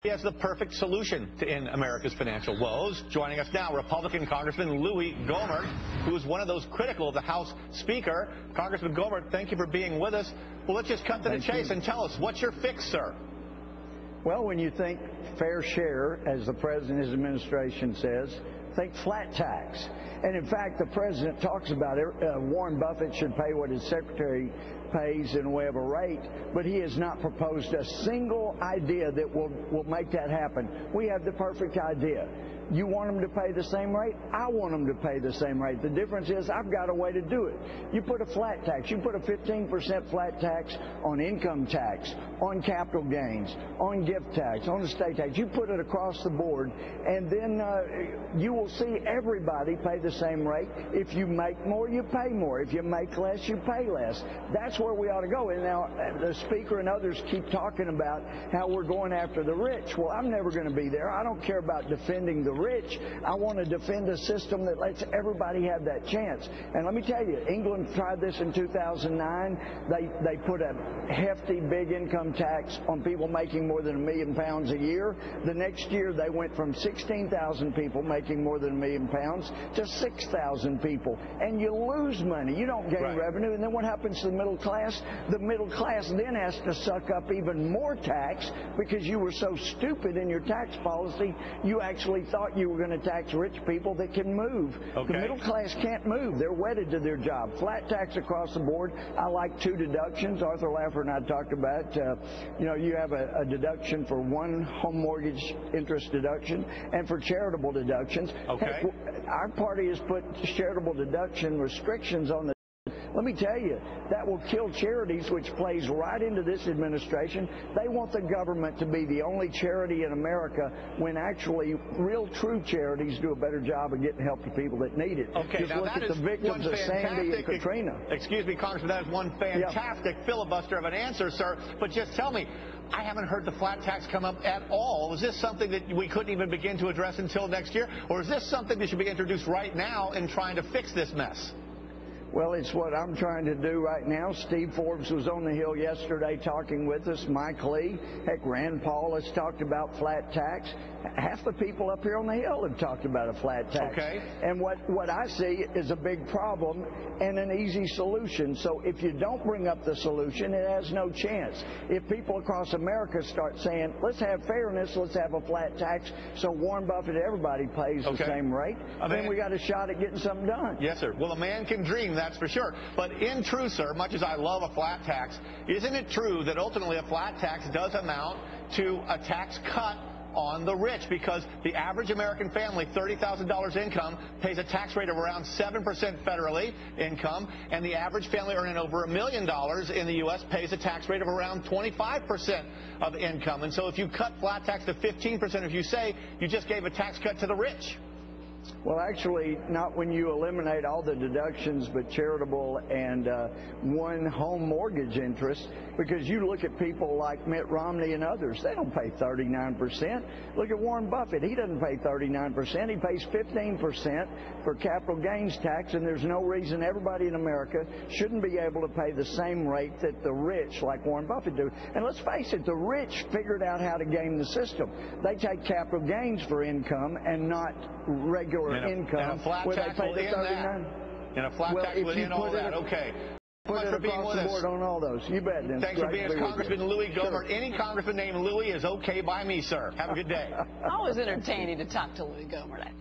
He has the perfect solution to end America's financial woes. Joining us now, Republican Congressman Louie Gohmert, who is one of those critical of the House Speaker. Congressman Gohmert, thank you for being with us. Well, let's just cut to the chase and tell us, what's your fix, sir? Well, when you think fair share, as the President and his administration says, think flat tax. And in fact, the President talks about it. Warren Buffett should pay what his secretary pays in the way of a rate, but he has not proposed a single idea that will make that happen. We have the perfect idea. You want them to pay the same rate? I want them to pay the same rate. The difference is I've got a way to do it. You put a flat tax. You put a 15% flat tax on income tax, on capital gains, on gift tax, on estate tax. You put it across the board, and then you will see everybody pay the same rate. If you make more, you pay more. If you make less, you pay less. That's where we ought to go. And now the Speaker and others keep talking about how we're going after the rich. Well, I'm never going to be there. I don't care about defending the rich. I want to defend a system that lets everybody have that chance. And let me tell you, England tried this in 2009. They put a hefty big income tax on people making more than £1 million a year. The next year they went from 16,000 people making more than £1 million to 6,000 people. And you lose money. You don't gain revenue. And then what happens to the middle class? The middle class then has to suck up even more tax because you were so stupid in your tax policy, you actually thought you were going to tax rich people that can move. The middle class can't move. They're wedded to their job. Flat tax across the board. I like 2 deductions. Arthur Laffer and I talked about, you have a deduction for one home mortgage interest deduction and for charitable deductions. Heck, our party has put charitable deduction restrictions on the. Let me tell you, that will kill charities, which plays right into this administration. They want the government to be the only charity in America when actually real true charities do a better job of getting help to people that need it. Just look at the victims of Sandy and Katrina. Excuse me, Congressman, that is one fantastic filibuster of an answer, sir. But just tell me, I haven't heard the flat tax come up at all. Is this something that we couldn't even begin to address until next year? Or is this something that should be introduced right now in trying to fix this mess? Well, it's what I'm trying to do right now. Steve Forbes was on the Hill yesterday talking with us. Mike Lee. Heck, Rand Paul has talked about flat tax. Half the people up here on the Hill have talked about a flat tax. And what I see is a big problem and an easy solution. So if you don't bring up the solution, it has no chance. If people across America start saying, let's have fairness, let's have a flat tax so Warren Buffett, everybody pays the same rate, then we got a shot at getting something done. Yes, sir. Well, a man can dream, that's for sure. But in truth, sir, much as I love a flat tax, isn't it true that ultimately a flat tax does amount to a tax cut on the rich? Because the average American family, $30,000 income, pays a tax rate of around 7% federally income, and the average family earning over $1 million in the U.S. pays a tax rate of around 25% of income. And so if you cut flat tax to 15%, if you say you just gave a tax cut to the rich. Well, actually, not when you eliminate all the deductions, but charitable and one home mortgage interest, because you look at people like Mitt Romney and others, they don't pay 39%. Look at Warren Buffett. He doesn't pay 39%. He pays 15% for capital gains tax, and there's no reason everybody in America shouldn't be able to pay the same rate that the rich, like Warren Buffett, do. And let's face it, the rich figured out how to game the system. They take capital gains for income and not regular income. And a flat tax will end that. And a flat tax will end all that. Put it across the board on all those. You bet. Thanks for being with us, Congressman Louie Gohmert. Any congressman named Louie is okay by me, sir. Have a good day. Always entertaining to talk to Louie Gohmert.